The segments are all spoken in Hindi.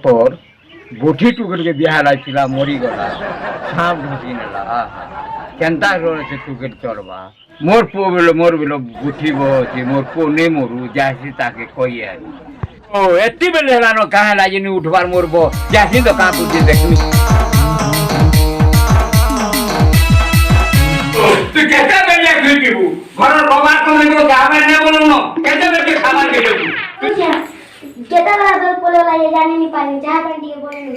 তোর বুঠি টুকুরকে বিহা লাগছিলা মরিগলা সাপ ঢুকি নেলা কেনতা রয়েছে টুকুর চলবা মোর পুଅ মোর বিলো বুঠি বহছি মোর পুଅ নে মরু যাইছি তাকে কই আনি ও এতি বেলে হেলানো কাহা লাগিনি উঠবার মোর বো যাইছি তো কাকু যে দেখনি তুই কেতে বেলে খুই দিবু ঘরের বাবার কোন দিকে যাবে না বলুন না কেতে বেলে খাবার খেয়ে দিবু কেতে বেলা দল পোলে লাগে জানি নি পানি যা পানি দিয়ে বলে নি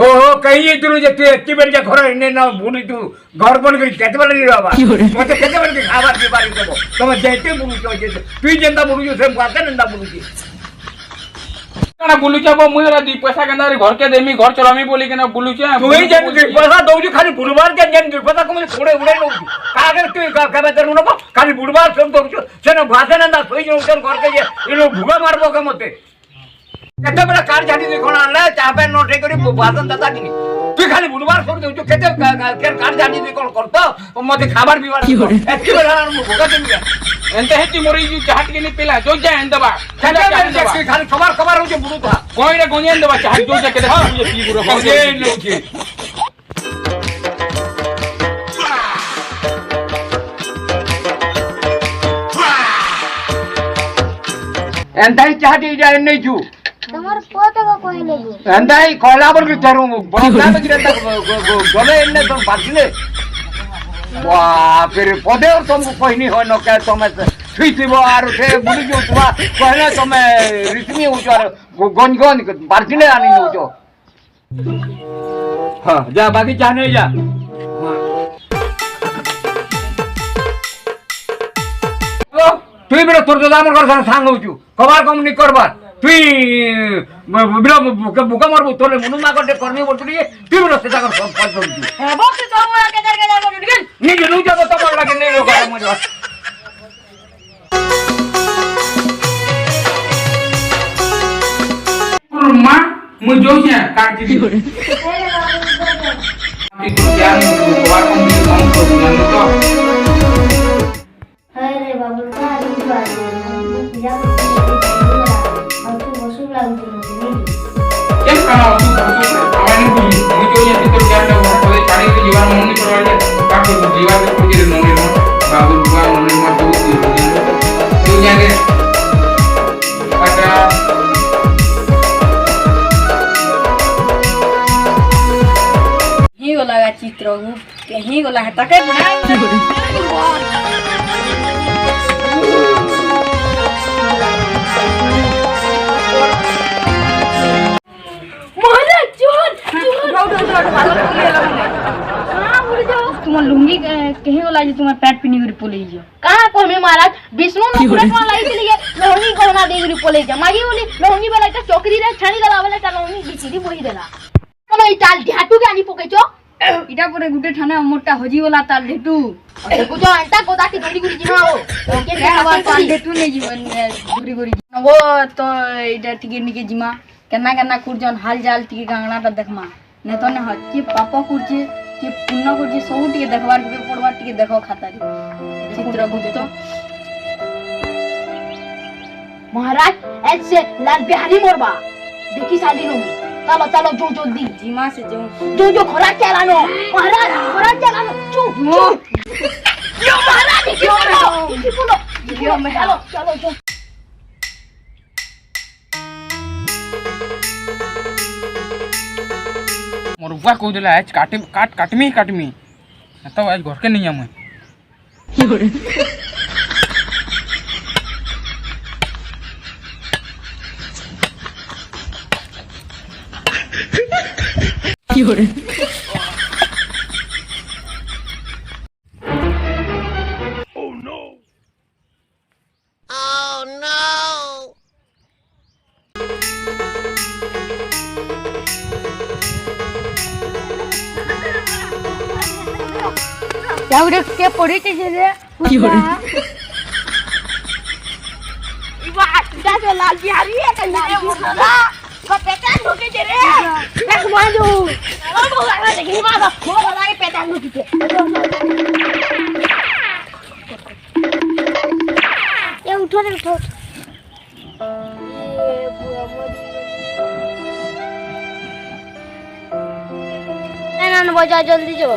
ओहो कहीं तू जे तू एत्ती बेर जे घर इने ना बुनी तू घर बन गई केते बेर नी बाबा मते केते बेर के खाবার के बारी देबो तुम जेते बुनु तो जे तू जेंदा बुनु जो सेम बात नंदा बुनु की काना बुलु छबो मुयरा दी पैसा केना रे घर के देमी घर चलामी बोली केना बुलु छ तू ही जन पैसा दउ जो खाली बुढ़वार के जन पैसा कम थोड़े उड़े नो कागे तू का बेतर नो खाली बुढ़वार सब दउ जो सेन भाषा नंदा सोई जो उठन घर के जे इनो भुगा मारबो के मते केते बेला कार जानी देखो ना ले चापे नोटे करी भाषण दादा की तू खाली बुढ़वार छोड़ दउ जो केते कार जानी देखो करतो मते खाবার बिवार एत्ती बेला मु भोगा देमी एंते हेती मोरी जी चाहत के नी पेला जो जा एंदबा केते बेला खाली खबर हो जो बुढ़ू था कोई रे गोनी एंदबा चाहत जो जा केते ये पी गुरो हो जे नो की एंताई चाहती जाए नहीं जू তোমার পোতে কই লাগু एंताई कोला पर की तरू बड़ा में गिरता गले इन्ने तो बाजले वाह फिर पदे और तुमको कोई नहीं हो न के तुम छुईथिबो आर से बुली जो तुवा कहले तुम रिसमी हो जो गन बाजले आनी नो जो हां जा बाकी जाने जा तुई बेरो तोर दादा मोर घर सांग होचू खबर कम नि करबार तुई बेरो बुका मारबो तोले मुनु मा गटे करनी बोलतुली तुई बेरो सेटा कर सब पद होचू হ্যাঁ বক্স তো মোরা কেদার বলি গেল নি জनु जाबो तो बोल लागे नहीं रोका मजवा मां मु जोसिया काट दी ती तू क्या बार कम नी कम को जानो तो अरे बाबू का दुआ जा और तू वसु लागू केम काना तू आवानी बुली मु जोसिया ती तो क्या ना कोई पानी के जीवन मन नी करवाले का को जीवन को जे नोने नो बाबू बुआ नोने मा तो तू जागे अतरा ही गोला चित्र ही गोला तके बना तुम लुंगी कहीं वाला जी तुम्हारे पैंट पिनी गुरी पोले जो कहां को में महाराज विष्णु ने पुरट में लाई थी लहंगी कोना दे गुरी पोले जा मागी बोली लहंगी वाला का चौकरी रे छानी दला वाला का लहंगी बिचरी बोही देला कोन ई ताल ढाटू के आनी पके छो इटा पूरे गुटे ठाने मोटा होजी वाला ताल ढेटू देखो जो अंता कोदा की गुरी गुरी जिना हो के हवा ताल ढेटू ने जीवन गुरी गुरी वो तो इटा टिके निके जिमा केना केना कुरजन हाल जाल टिके गांगनाटा देखमा ने तो ने हच्ची पापा कुरची कि पुण्य कुरची सब टिके देखबार के पड़वा टिके देखो खातारी चित्र गुप्त महाराज ऐसे लाल बिहारी मोरबा देखी शादी होगी चलो चलो जो जो दी जिमा से जो खोराक चलानो महाराज खोराक चलानो चुप यो महाराज बोलो मैं चलो चलो जो मोर बुआ को देला आज काटमी तो आज घर के नहीं आम यावरे के पड़ी के जे रे इवा जा जो लाल बिहारी है का लाल बिहारी को पेटा ढोके जे रे एक मांजू चलो बोला देखी मां को बोला के पेटा ଚାଲୁ ଟିକେ ଏ ଉଠ ରେ ଉଠ না না বজা জলদি যাও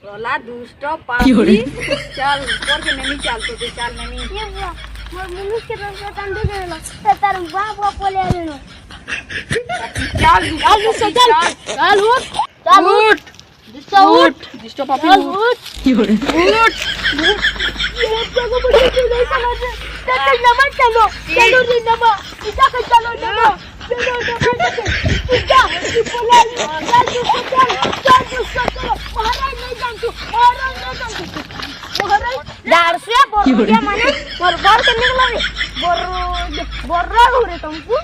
रोला दुष्ट पापी चल ऊपर के नहीं चल तो चल नहीं ये बुआ मोर मुनुष के रंग तंदे देलो तार बाबा बोले आनो चल चल चल उठ चल उठ दुष्ट उठ दुष्ट पापी चल उठ उठ ये प्रभु मुझे नहीं समझ तक नमा चलो चलो रे नमा इसा कर चलो नमा चलो नमा इसा बोला चल चल महाराज नहीं जानतू महाराज नहीं जानतू महाराज दार से बोल क्या माने बोर बोर के निकला रे बोर हो रे तुमको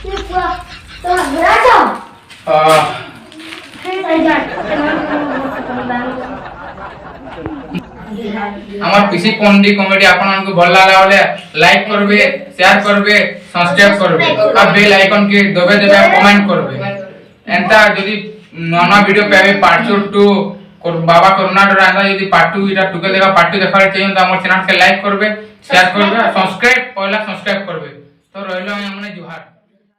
ये पूरा तो बुरा जाओ আমার পিসি পন্ডি কমেডি আপনাদের ভাল লাগা হলে লাইক করবে শেয়ার করবে সাবস্ক্রাইব করবে আর বেল আইকন কে দবে দেবে কমেন্ট করবে এন্টা যদি ননা ভিডিও পাবে পার্ট 2 বাবা করোনা ডরা যদি পার্ট 2 এটা টুকে দেখা পার্ট 2 দেখার চাই তো আমার চ্যানেলকে লাইক করবে শেয়ার করবে আর সাবস্ক্রাইব পয়লা সাবস্ক্রাইব করবে তো রইলো আমি জুহার।